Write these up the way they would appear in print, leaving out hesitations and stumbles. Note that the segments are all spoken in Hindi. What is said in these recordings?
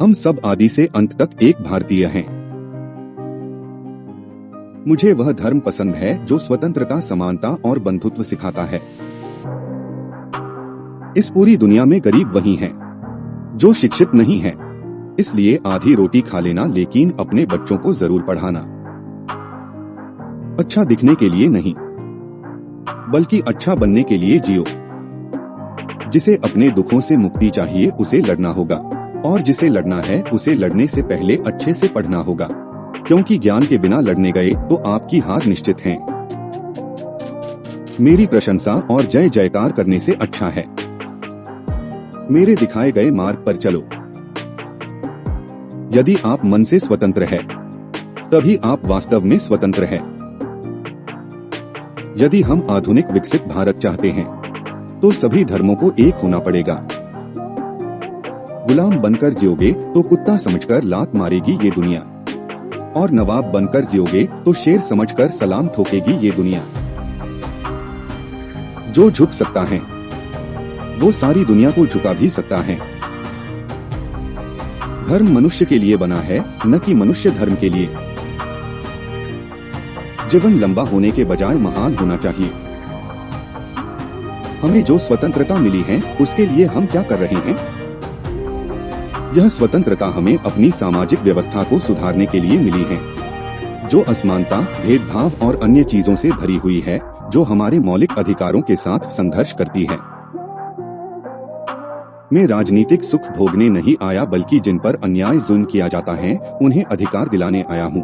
हम सब आदि से अंत तक एक भारतीय हैं। मुझे वह धर्म पसंद है जो स्वतंत्रता, समानता और बंधुत्व सिखाता है। इस पूरी दुनिया में गरीब वही है जो शिक्षित नहीं है, इसलिए आधी रोटी खा लेना, लेकिन अपने बच्चों को जरूर पढ़ाना। अच्छा दिखने के लिए नहीं, बल्कि अच्छा बनने के लिए जियो। जिसे अपने दुखों से मुक्ति चाहिए उसे लड़ना होगा, और जिसे लड़ना है उसे लड़ने से पहले अच्छे से पढ़ना होगा, क्योंकि ज्ञान के बिना लड़ने गए तो आपकी हार निश्चित है। मेरी प्रशंसा और जय जयकार करने से अच्छा है मेरे दिखाए गए मार्ग पर चलो। यदि आप मन से स्वतंत्र है, तभी आप वास्तव में स्वतंत्र है। यदि हम आधुनिक विकसित भारत चाहते हैं, तो सभी धर्मों को एक होना पड़ेगा। गुलाम बनकर जियोगे तो कुत्ता समझकर लात मारेगी ये दुनिया, और नवाब बनकर जियोगे तो शेर समझकर सलाम ठोकेगी ये दुनिया। जो झुक सकता है वो सारी दुनिया को झुका भी सकता है। धर्म मनुष्य के लिए बना है, न कि मनुष्य धर्म के लिए। जीवन लंबा होने के बजाय महान होना चाहिए। हमें जो स्वतंत्रता मिली है उसके लिए हम क्या कर रहे हैं? यह स्वतंत्रता हमें अपनी सामाजिक व्यवस्था को सुधारने के लिए मिली है, जो असमानता, भेदभाव और अन्य चीजों से भरी हुई है, जो हमारे मौलिक अधिकारों के साथ संघर्ष करती है। मैं राजनीतिक सुख भोगने नहीं आया, बल्कि जिन पर अन्याय जुल्म किया जाता है उन्हें अधिकार दिलाने आया हूँ।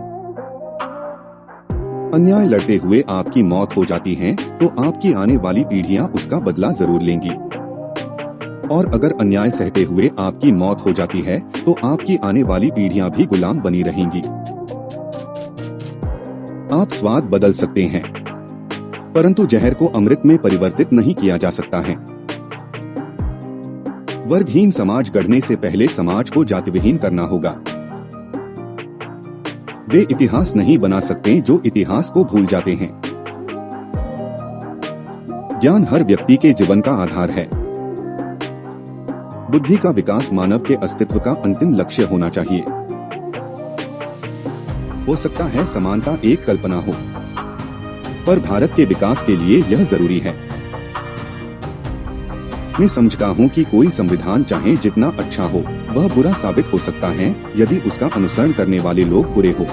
अन्याय लड़ते हुए आपकी मौत हो जाती है तो आपकी आने वाली पीढ़ियां उसका बदला जरूर लेंगी, और अगर अन्याय सहते हुए आपकी मौत हो जाती है तो आपकी आने वाली पीढ़ियां भी गुलाम बनी रहेंगी। आप स्वाद बदल सकते हैं, परंतु जहर को अमृत में परिवर्तित नहीं किया जा सकता है। वर्गहीन समाज गढ़ने से पहले समाज को जातिविहीन करना होगा। वे इतिहास नहीं बना सकते जो इतिहास को भूल जाते हैं। ज्ञान हर व्यक्ति के जीवन का आधार है। बुद्धि का विकास मानव के अस्तित्व का अंतिम लक्ष्य होना चाहिए। हो सकता है समानता एक कल्पना हो, पर भारत के विकास के लिए यह जरूरी है। मैं समझता हूँ कि कोई संविधान चाहे जितना अच्छा हो, वह बुरा साबित हो सकता है यदि उसका अनुसरण करने वाले लोग बुरे हो।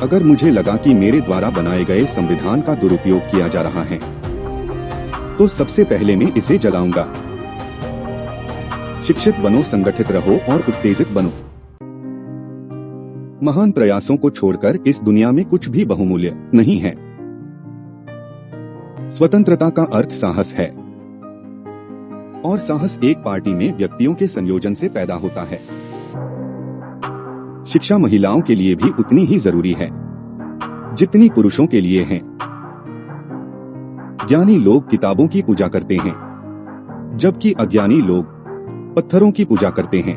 अगर मुझे लगा कि मेरे द्वारा बनाए गए संविधान का दुरुपयोग किया जा रहा है, तो सबसे पहले मैं इसे जलाऊंगा। शिक्षित बनो, संगठित रहो और उत्तेजित बनो। महान प्रयासों को छोड़कर इस दुनिया में कुछ भी बहुमूल्य नहीं है। स्वतंत्रता का अर्थ साहस है, और साहस एक पार्टी में व्यक्तियों के संयोजन से पैदा होता है। शिक्षा महिलाओं के लिए भी उतनी ही जरूरी है जितनी पुरुषों के लिए है। ज्ञानी लोग किताबों की पूजा करते हैं, जबकि अज्ञानी लोग पत्थरों की पूजा करते हैं।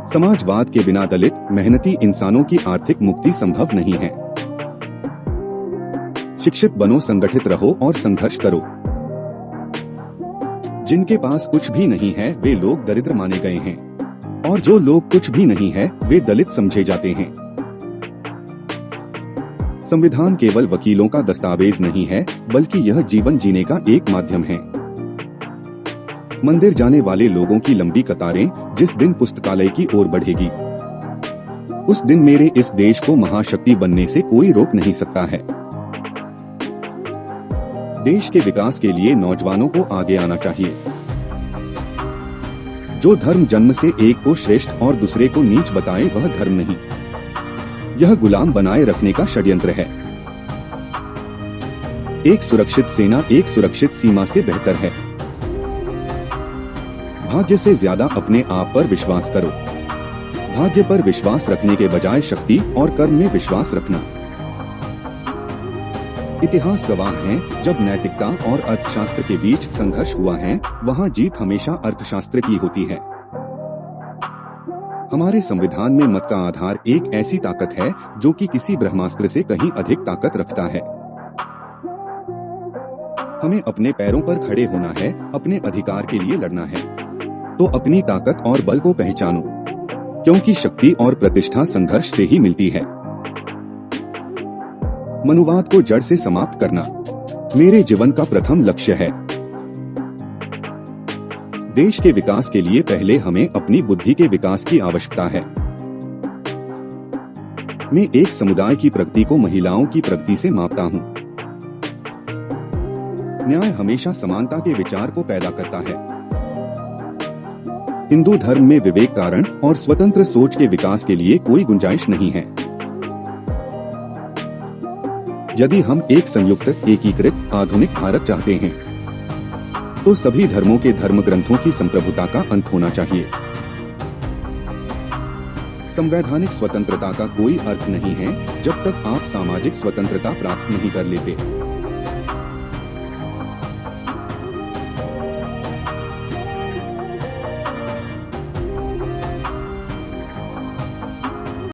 समाजवाद के बिना दलित, मेहनती इंसानों की आर्थिक मुक्ति संभव नहीं है। शिक्षित बनो, संगठित रहो और संघर्ष करो। जिनके पास कुछ भी नहीं है वे लोग दरिद्र माने गए हैं, और जो लोग कुछ भी नहीं है वे दलित समझे जाते हैं। संविधान केवल वकीलों का दस्तावेज नहीं है, बल्कि यह जीवन जीने का एक माध्यम है। मंदिर जाने वाले लोगों की लंबी कतारें जिस दिन पुस्तकालय की ओर बढ़ेगी, उस दिन मेरे इस देश को महाशक्ति बनने से कोई रोक नहीं सकता है। देश के विकास के लिए नौजवानों को आगे आना चाहिए। जो धर्म जन्म से एक को श्रेष्ठ और दूसरे को नीच बताए वह धर्म नहीं, यह गुलाम बनाए रखने का षड्यंत्र है। एक सुरक्षित सेना एक सुरक्षित सीमा से बेहतर है। भाग्य से ज्यादा अपने आप पर विश्वास करो। भाग्य पर विश्वास रखने के बजाय शक्ति और कर्म में विश्वास रखना। इतिहास गवाह है, जब नैतिकता और अर्थशास्त्र के बीच संघर्ष हुआ है, वहाँ जीत हमेशा अर्थशास्त्र की होती है। हमारे संविधान में मत का आधार एक ऐसी ताकत है जो कि किसी ब्रह्मास्त्र से कहीं अधिक ताकत रखता है। हमें अपने पैरों पर खड़े होना है, अपने अधिकार के लिए लड़ना है। तो अपनी ताकत और बल को पहचानो, क्योंकि शक्ति और प्रतिष्ठा संघर्ष से ही मिलती है। मनुवाद को जड़ से समाप्त करना मेरे जीवन का प्रथम लक्ष्य है। देश के विकास के लिए पहले हमें अपनी बुद्धि के विकास की आवश्यकता है। मैं एक समुदाय की प्रगति को महिलाओं की प्रगति से मापता हूँ। न्याय हमेशा समानता के विचार को पैदा करता है। हिंदू धर्म में विवेक, कारण और स्वतंत्र सोच के विकास के लिए कोई गुंजाइश नहीं है। यदि हम एक संयुक्त, एकीकृत, आधुनिक भारत चाहते हैं, तो सभी धर्मों के धर्म ग्रंथों की संप्रभुता का अंत होना चाहिए। संवैधानिक स्वतंत्रता का कोई अर्थ नहीं है जब तक आप सामाजिक स्वतंत्रता प्राप्त नहीं कर लेते।